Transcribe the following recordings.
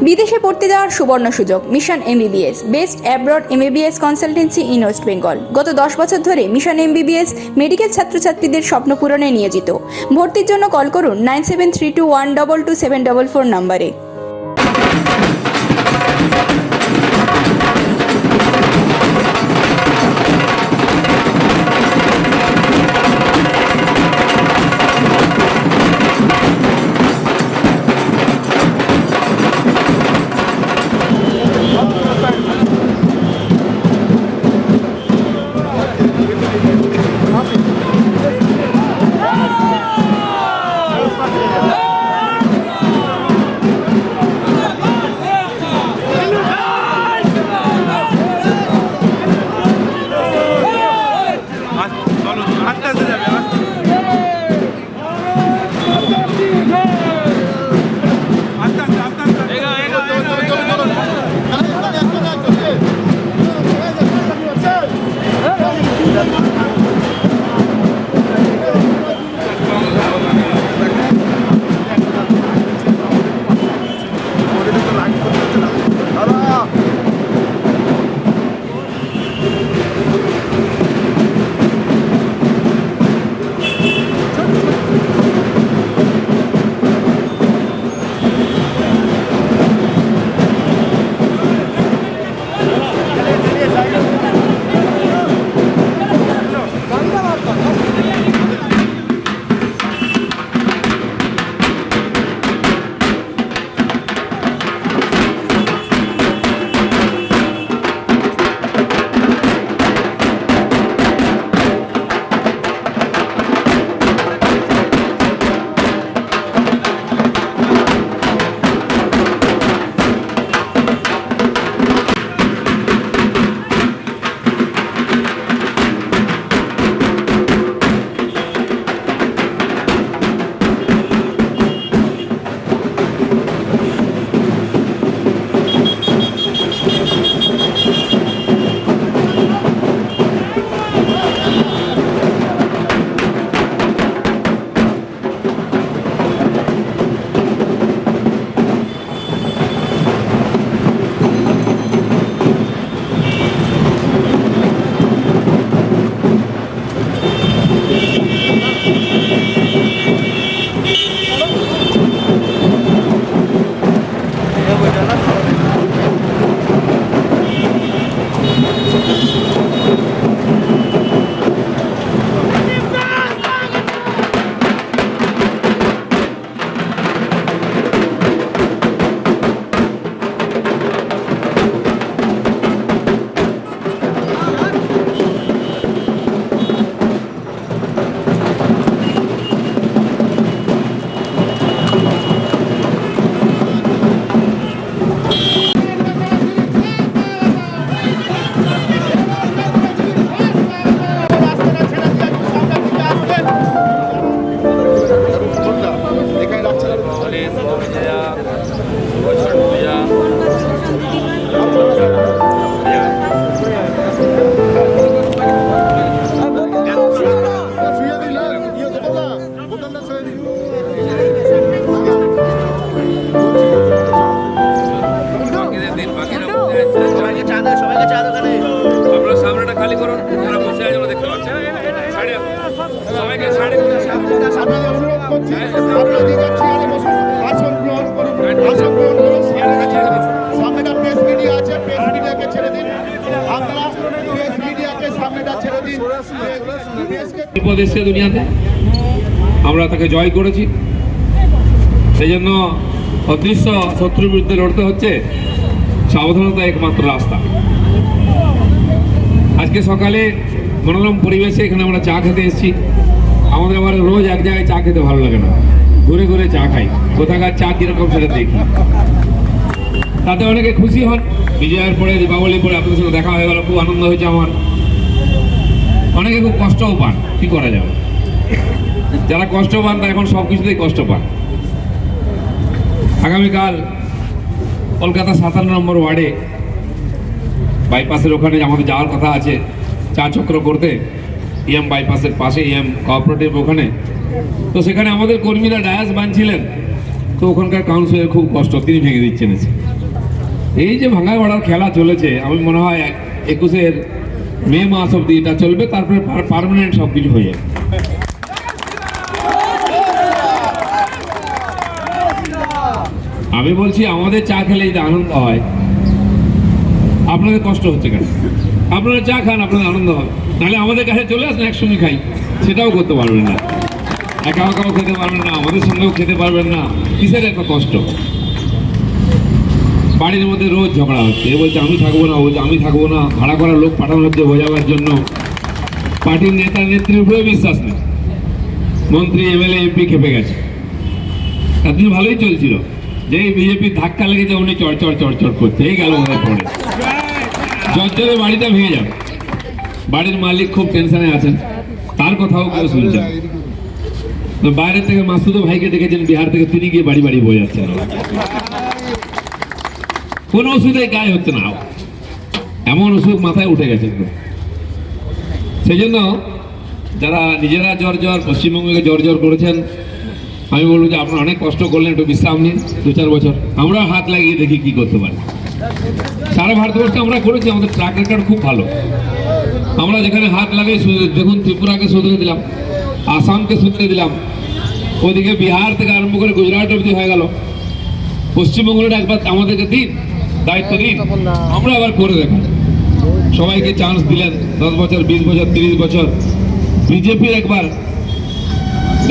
বিদেশে পড়তে যাওয়ার সুবর্ণ সুযোগ। Mission MBBS, best abroad MBBS consultancy in West Bengal. গত 10 বছর ধরে মিশন এমবিবিএস মেডিকেল ছাত্রছাত্রীদের স্বপ্ন পূরণে নিয়োজিত। ভর্তির জন্য কল করুন 9732122744 নম্বরে। বিপদ এসছে দুনিয়াতে, আমরা তাকে জয় করেছি। সেই জন্য অদৃশ্য শত্রুর বিরুদ্ধে লড়তে হচ্ছে সাবধানতা একমাত্র রাস্তা। আজকে সকালে মনোরম পরিবেশে এখানে আমরা চা খেতে এসেছি। আমাদের আবার রোজ এক জায়গায় চা খেতে ভালো লাগে না, ঘুরে ঘুরে চা খাই, কোথাকার চা কিরকম সেটা দেখি। তাতে অনেকে খুশি হন। বিজয়ের পরে, দীপাবলির পরে আপনাদের সঙ্গে দেখা হয়ে গেল, খুব আনন্দ হয়েছে আমার। অনেকে খুব কষ্টও পান, কি করা যাবে। যারা কষ্ট পান তারা এখন সব কিছুতেই কষ্ট পান। আগামীকাল কলকাতা 57 নম্বর ওয়ার্ডে বাইপাসের ওখানে আমাদের যাওয়ার কথা আছে চা চক্র করতে, ইএম বাইপাসের পাশে ইএম কোঅপারেটিভ ওখানে। তো সেখানে আমাদের কর্মীরা ডায়াস বাঁধছিলেন, তো ওখানকার কাউন্সিলর খুব কষ্ট, তিনি ভেঙে দিচ্ছেন এসে। এই যে ভাঙা গড়ার খেলা চলেছে, আমি মনে হয় 21 মে মাস অব্দি এটা চলবে, তারপরে পার্মানেন্ট সব কিছু হয়ে যাবে। আমি বলছি আমাদের চা খেলে যদি আনন্দ হয়, আপনাদের কষ্ট হচ্ছে কেন? আপনারা চা খান, আপনাদের আনন্দ হয়, নাহলে আমাদের কাছে চলে আসেন, একসঙ্গে খাই, সেটাও করতে পারবেন না। একা একাও খেতে পারবেন না, আমাদের সঙ্গেও খেতে পারবেন না, কিসের এত কষ্ট? বাড়ির মধ্যে রোজ ঝগড়া হচ্ছে, এ বলছে আমি থাকবো না, ও বলছে আমি থাকবো না, ভাড়া করা লোক পাঠানো হচ্ছে বোঝাবার জন্য। পার্টির নেতা নেত্রীর উপরে বিশ্বাস নেই, মন্ত্রী এমএলএ এমপি খেপে গেছে। এতদিন ভালোই চলছিল, যেই বিজেপির ধাক্কা লেগেছে উনি চড় করছে, এই গেল ওদের পরে জর্জরে বাড়িটা ভেঙে যাবে। বাড়ির মালিক খুব টেনশনে আছেন, তার কথাও কেউ শুনছেন। তো বাইরে থেকে মাসুদ ভাইকে দেখেছেন বিহার থেকে, তিনি গিয়ে বাড়ি বাড়ি বয়ে যাচ্ছেন, কোনো ওষুধেই গায়ে হচ্ছে না, এমন ওষুধ মাথায় উঠে গেছে। সেই জন্য যারা নিজেরা জ্বর পশ্চিমবঙ্গকে জ্বর করেছেন, আমি বলবো যে আপনারা অনেক কষ্ট করলেন, একটু বিশ্রাম নিন 2-4 বছর, আমরা হাত লাগিয়ে দেখি কি করতে পারি। সারা ভারতবর্ষে আমরা করেছি, আমাদের ট্র্যাক রেকর্ড খুব ভালো। আমরা যেখানে হাত লাগাই, দেখুন ত্রিপুরাকে শুধরে দিলাম, আসামকে শুধরে দিলাম, ওদিকে বিহার থেকে আরম্ভ করে গুজরাট অবধি হয়ে গেল। পশ্চিমবঙ্গটা একবার আমাদেরকে দিন, দায়িত্ব দিন, আমরা আবার করে দেখুন। সবাইকে চান্স দিলেন, 10 বছর 20 বছর 30 বছর। বিজেপির একবার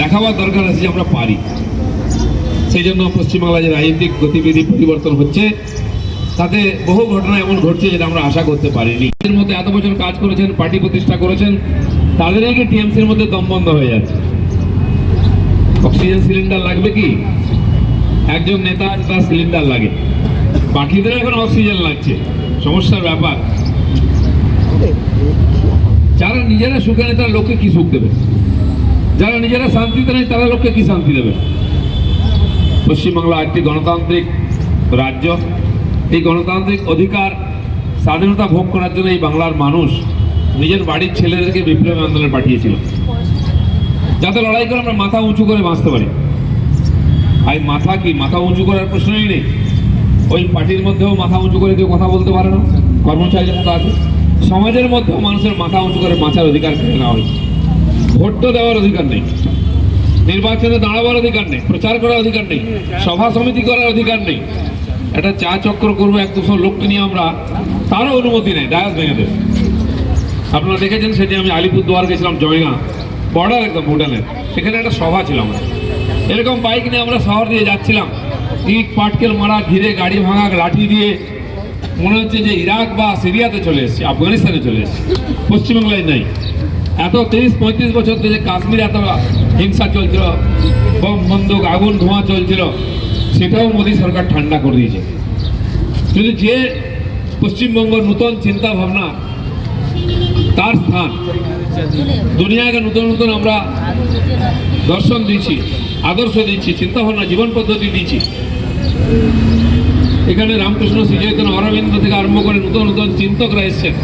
দেখাবার দরকার আছে যে আমরা পারি। সেই জন্য পশ্চিমবাংলায় যে রাজনৈতিক গতিবিধি পরিবর্তন হচ্ছে, তাতে বহু ঘটনা এমন ঘটছে যেটা আমরা আশা করতে পারিনি। এর মধ্যে এত বছর কাজ করেছেন, পার্টি প্রতিষ্ঠা করেছেন, তাদেরকে টিএমসির মধ্যে দম বন্ধ হয়ে যাচ্ছে। অক্সিজেন সিলিন্ডার লাগবে কি? একজন নেতা তার সিলিন্ডার লাগে, বাকিদের এখন অক্সিজেন লাগছে, সমস্যার ব্যাপার। যারা নিজেরা সুখে নেই তারা লোককে কি সুখ দেবে? যারা নিজেরা শান্তিতে নেই তারা লোককে কি শান্তি দেবে? পশ্চিমবাংলা একটি গণতান্ত্রিক রাজ্য, এই গণতান্ত্রিক অধিকার স্বাধীনতা ভোগ করার জন্য এই বাংলার মানুষ নিজের বাড়ির ছেলেদেরকে বিপ্লবী আন্দোলনে পাঠিয়েছিল, যাতে লড়াই করে আমরা মাথা উঁচু করে বাঁচতে পারি। আর মাথা উঁচু করার প্রশ্নই নেই। ওই পার্টির মধ্যেও মাথা উঁচু করে কেউ কথা বলতে পারে না, কর্মচারীর মতো আছে। সমাজের মধ্যেও মানুষের মাথা উঁচু করে বাঁচার অধিকার কেড়ে নেওয়া হয়েছে। ভোট তো দেওয়ার অধিকার নেই, নির্বাচনে দাঁড়াবার অধিকার নেই, প্রচার করার অধিকার নেই, সভা সমিতি করার অধিকার নেই। একটা চা চক্র করবো 100-200 লোককে নিয়ে আমরা, তারও অনুমতি নেই, ডায়াস ভেঙে দেবে। আপনারা দেখেছেন সেদিন আমি আলিপুরদুয়ার গেছিলাম, জয়গাঁ বর্ডার একদম ভুটানের, সেখানে একটা সভা ছিল। আমরা এরকম বাইক নিয়ে আমরা শহর দিয়ে যাচ্ছিলাম, ইট পাটকেল মারা, ঘিরে গাড়ি ভাঙা, লাঠি দিয়ে মনে হচ্ছে যে ইরাক বা সিরিয়াতে চলে এসেছি, আফগানিস্তানে চলে এসেছি, পশ্চিমবাংলায় নেই। এত 30-35 বছর ধরে কাশ্মীরে এত হিংসা চলছিল, বম বন্দুক আগুন ধোঁয়া চলছিল, সেটাও মোদী সরকার ঠান্ডা করে দিয়েছে। কিন্তু যে পশ্চিমবঙ্গ নতুন চিন্তা ভাবনা, তার স্থান দুনিয়াকে নতুন আমরা দর্শন দিচ্ছি, আদর্শ দিচ্ছি, চিন্তা ভাবনা, জীবন পদ্ধতি দিচ্ছি। এখানে রামকৃষ্ণ শ্রী চৈতন্য অরবিন্দ থেকে আরম্ভ করে নতুন চিন্তকরা এসছেন।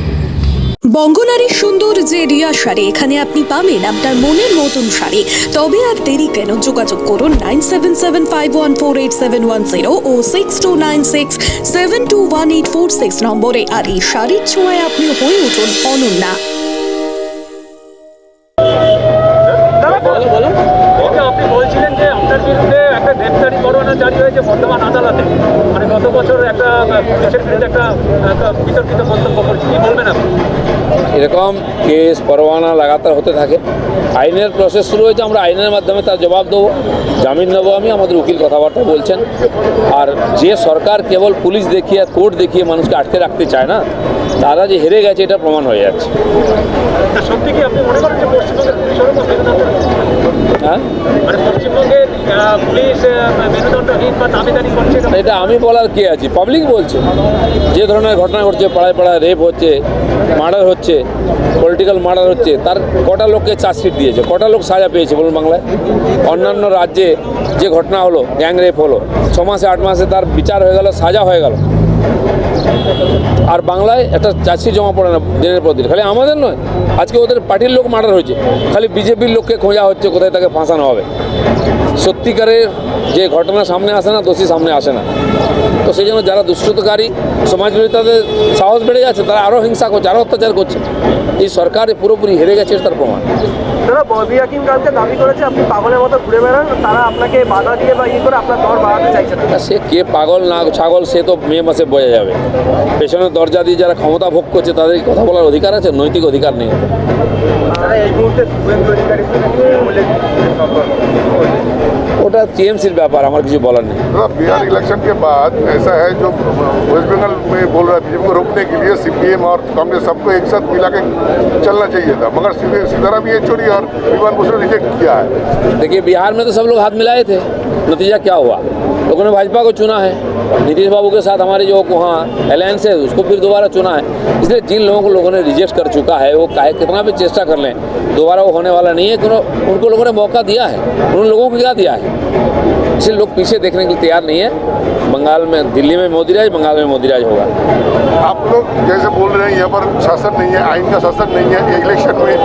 বঙ্গনারীর সুন্দর যে রিয়া শাড়ি, এখানে আপনি পাবেন আপনার মনের মতন শাড়ি। তবে আর দেরি কেন, যোগাযোগ করুন 9775148710 ও 6296721846 নম্বরে। আর এই শাড়ির ছোঁয়ায় আপনি হয়ে উঠুন অনন্যা। আপনি বলছিলেন যে আপনার বিরুদ্ধে একটা গ্রেপ্তারি পরোয়ানা জারি হয়েছে বর্ধমান আদালতে, মানে গত বছর একটা পুলিশের বিরুদ্ধে একটা বিতর্কিত মন্তব্য করছে, কি বলবেন আপনি? এরকম কেস পরোয়ানা লাগাতার হতে থাকে, আইনের প্রসেস শুরু হয়েছে, আমরা আইনের মাধ্যমে তার জবাব দেবো, জামিন নেবো। আমি আমাদের উকিল কথাবার্তা বলছেন। আর যে সরকার কেবল পুলিশ দেখিয়ে, কোর্ট দেখিয়ে মানুষকে আটকে রাখতে চায় না, তারা যে হেরে গেছে এটা প্রমাণ হয়ে যাচ্ছে। সত্যি কি আপনি মনে করেন যে পশ্চিমবঙ্গের পুলিশ হ্যাঁ, মানে পশ্চিমবঙ্গের পুলিশ মেরুদণ্ডহীন বা দাবিদারি করছে? এটা আমি বলার কে আছি, পাবলিক বলছে। যে ধরনের ঘটনা ঘটছে, পাড়ায় পাড়ায় রেপ হচ্ছে, মার্ডার হচ্ছে, পলিটিক্যাল মার্ডার হচ্ছে, তার কটা লোককে চার্জশিট দিয়েছে, কটা লোক সাজা পেয়েছে বলুন বাংলায়? অন্যান্য রাজ্যে যে ঘটনা হলো, গ্যাং রেপ হলো, 6 মাসে 8 মাসে তার বিচার হয়ে গেল, সাজা হয়ে গেল, আর বাংলায় একটা চাষি জমা পড়ে না দিনের পর দিন। খালি আমাদের নয়, আজকে ওদের পার্টির লোক মার্ডার হয়েছে, খালি বিজেপির লোককে খোঁজা হচ্ছে কোথায় তাকে ফাঁসানো হবে। সত্যিকারের যে ঘটনা সামনে আসে না, দোষী সামনে আসে না। তো সেই জন্য যারা দুষ্কৃতকারী সমাজ বিরোধী, তাদের সাহস বেড়ে যাচ্ছে, তারা আরও হিংসা করছে, আরও অত্যাচার করছে। এই সরকার পুরোপুরি হেরে গেছে, তার প্রমাণ। তারা ববি হাকিম কালকে দাবি করেছে আপনি পাগলের মতো ঘুরে বেড়ান, তারা আপনাকে বাধা দিয়ে বা ইয়ে করে আপনার দর বাড়াতে চাইছে না। সে কে পাগল না ছাগল সে তো মে মাসে বোঝা যাবে। পেছনে দরজা দিয়ে যারা ক্ষমতা ভোগ করছে তাদের কথা বলার অধিকার আছে, নৈতিক অধিকার নেই। তারা এই মুহূর্তে শুভেন্দু অধিকারীর সঙ্গে তৃণমূলের সম্পর্ক ওটা টিএমসির ব্যাপার, আমার কিছু বলার নেই। बिहार इलेक्शन के बाद ऐसा है जो वेस्ट बंगाल में बोल रहा है बीजेपी को रोकने के लिए सीपीएम और कांग्रेस सबको एक साथ मिला के चलना चाहिए था, मगर सीताराम येचुरी और विमान बसु ने रिजेक्ट किया है। देखिए, बिहार में तो सब लोग हाथ मिलाए थे, नतीजा क्या हुआ? लोगों ने भाजपा को चुना है, नीतीश बाबू के साथ हमारे जो वहाँ अलायंस है उसको फिर दोबारा चुना है। इसलिए जिन लोगों को लोगों ने रिजेक्ट कर चुका है, वो काहे कितना भी चेष्टा कर लें, दोबारा वो होने वाला नहीं है। क्योंकि उनको लोगों ने मौका दिया है, उन लोगों को क्या दिया है, इसलिए लोग पीछे देखने के लिए तैयार नहीं है। बंगाल में, दिल्ली में मोदी राज, बंगाल में मोदी राज होगा। आप लोग जैसे बोल रहे हैं यहाँ पर शासन नहीं है, आइन का शासन नहीं है, इलेक्शन में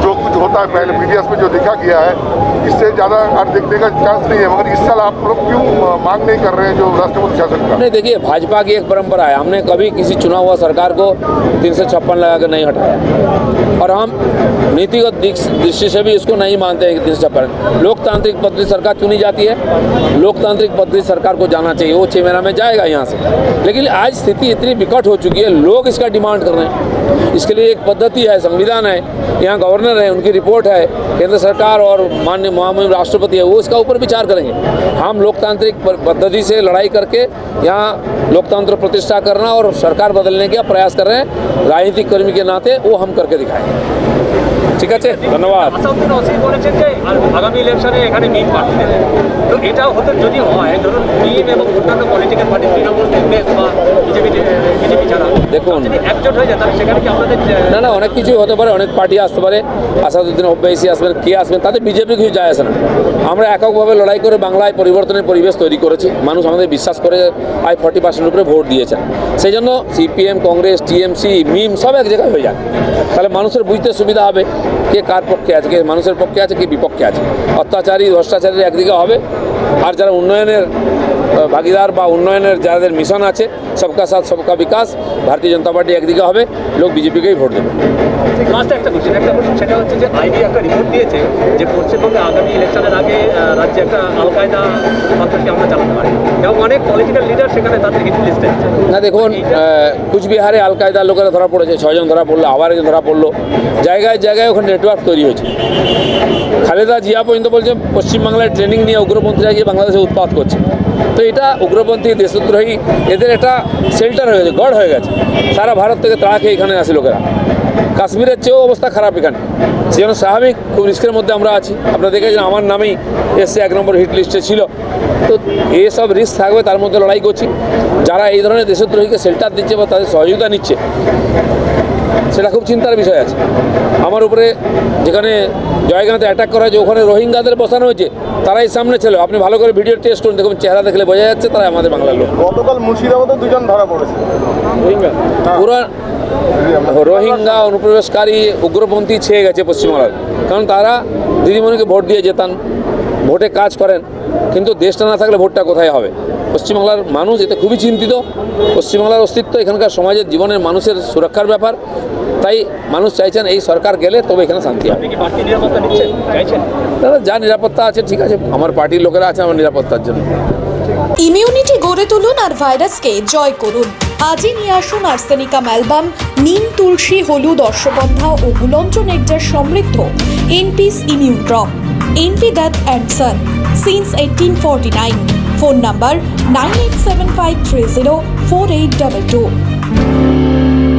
जो कुछ होता है पहले मीडिया में जो दिखा गया है, इससे ज़्यादा और देखने का चांस नहीं है। मगर इस साल आप लोग क्यों मांग नहीं कर रहे हैं जो राष्ट्रपति शासन का? नहीं, देखिए, भाजपा की एक परंपरा है, हमने कभी किसी चुना हुआ सरकार को 356 लगा कर नहीं हटाया, और हम नीतिगत दृष्टि से भी इसको नहीं मानते हैं कि 356। लोकतांत्रिक पद्धति सरकार चुनी जाती है, लोकतांत्रिक पद्धति सरकार को जाना चाहिए, वो 6 महीना में जाएगा यहाँ से। लेकिन आज स्थिति इतनी विकट हो चुकी है, लोग इसका डिमांड कर रहे हैं। इसके लिए एक पद्धति है, संविधान है, यहाँ गवर्नर है, उनकी रिपोर्ट है, केंद्र सरकार और माननीय महामहिम राष्ट्रपति है, वो इसका ऊपर विचार करेंगे। हम लोकतांत्रिक पद्धति से लड़ाई करके यहाँ लोकतंत्र प्रतिष्ठा करना और सरकार बदलने का प्रयास कर रहे हैं। राजनीतिक कर्मी के नाते वो हम करके दिखाएंगे। ঠিক আছে, ধন্যবাদ। আসাউদ্দিন ওসি বলেছেন যে আগামী ইলেকশনে এখানে মিম প্রার্থী দেবে। তো এটা হতে যদি হয়, ধরুন মিম এবং অন্যান্য পলিটিক্যাল পার্টি, তৃণমূল কংগ্রেস বা বিজেপি ছাড়া দেখুন, যদি একজোট হয়ে যায় তাহলে সেখানে কি আপনাদের না না, অনেক কিছুই হতে পারে, অনেক পার্টি আসতে পারে। আসাদুদ্দিন ওবাইসি আসবেন, কে আসবেন, তাতে বিজেপি কিছু যায় আসে না। আমরা এককভাবে লড়াই করে বাংলায় পরিবর্তনের পরিবেশ তৈরি করেছি, মানুষ আমাদের বিশ্বাস করে 40% উপরে ভোট দিয়েছেন। সেই জন্য সিপিএম, কংগ্রেস, টিএমসি, মিম সব এক জায়গায় হয়ে যায়, তাহলে মানুষের বুঝতে সুবিধা হবে কে কার পক্ষে আছে, কে মানুষের পক্ষে আছে, কে বিপক্ষে আছে। অত্যাচারী ভ্রষ্টাচারীর একদিকে হবে, আর যারা উন্নয়নের ভাগিদার বা উন্নয়নের যাদের মিশন আছে, সবকা সাথ সবকা বিকাশ, ভারতীয় জনতা পার্টি একদিকে হবে, লোক বিজেপিকেই ভোট দেবে। লাস্ট একটা কোশ্চেন সেটা হচ্ছে যে আইবি একটা রিপোর্ট দিয়েছে যে পশ্চিমবঙ্গে আগামী ইলেকশনের আগে রাজ্যে একটা আল কায়দা সন্ত্রাসী আমরা চালাতে পারি, এবং অনেক পলিটিক্যাল লিডার সেখানে তাদের হিট লিস্টে আছে। না, দেখুন, কুচবিহারে আল কায়দা লোকেরা ধরা পড়েছে, 6 জন ধরা পড়লো, আবার একজন ধরা পড়লো। জায়গায় জায়গায় ওখানে নেটওয়ার্ক তৈরি হয়েছে। খালেদা জিয়া পর্যন্ত বলছে পশ্চিমবাংলায় ট্রেনিং নিয়ে উগ্রপন্থীরা গিয়ে বাংলাদেশে উৎপাত করছে। তো এটা উগ্রপন্থী, দেশদ্রোহী, এদের একটা সেল্টার হয়ে গেছে, গড় হয়ে গেছে। সারা ভারত থেকে তাড়া খেয়ে এখানে আসে লোকেরা। কাশ্মীরের চেয়েও অবস্থা খারাপ এখানে, সেজন্য স্বাভাবিক খুব রিস্কের মধ্যে আমরা আছি। আপনারা দেখেছেন আমার নামেই এসছে 1 নম্বর হিট লিস্টে ছিল। তো এসব রিস্ক থাকবে, তার মধ্যে লড়াই করছি। যারা এই ধরনের দেশদ্রোহীকে শেল্টার দিচ্ছে বা তাদের সহযোগিতা নিচ্ছে, সেটা খুব চিন্তার বিষয় আছে। আমার উপরে যেখানে জয়গাঁতে অ্যাটাক করা হয়েছে, ওখানে রোহিঙ্গাদের বসানো হয়েছে, তারাই সামনে ছিল। আপনি ভালো করে ভিডিও টেস্ট করুন, দেখুন চেহারা দেখলে বোঝা যাচ্ছে তারা আমাদের বাংলার লোক। গতকাল মুর্শিদাবাদে 2 জন ধরা পড়েছে পুরো রোহিঙ্গা অনুপ্রবেশকারী উগ্রপন্থী ছেয়ে গেছে পশ্চিমবাংলার, কারণ তারা দিদিমণিকে ভোট দিয়ে যেতান, ভোটে কাজ করেন, কিন্তু দেশটা না থাকলে ভোটটা কোথায় হবে? পশ্চিমবাংলার মানুষ এতে খুবই চিন্তিত। পশ্চিমবাংলার অস্তিত্ব, এখানকার সমাজের জীবনের মানুষের সুরক্ষার ব্যাপার, তাই মানুষ চাইছেন এই সরকার গেলে তবে এখানে শান্তি হবে। দাদা, যা নিরাপত্তা আছে ঠিক আছে, আমার পার্টির লোকেরা আছে আমার নিরাপত্তার জন্য। ইমিউনিটি গড়ে তুলুন আর ভাইরাসকে জয় করুন। আজই নিয়ে আসুন আর্সেনিকাম অ্যালবাম, নিম, তুলসী, হলুদ, অশ্বগন্ধা ও গুলঞ্চ নেকটার সমৃদ্ধ NP's immune drop. NP Dutt and son since 1849। Phone number 9875304822।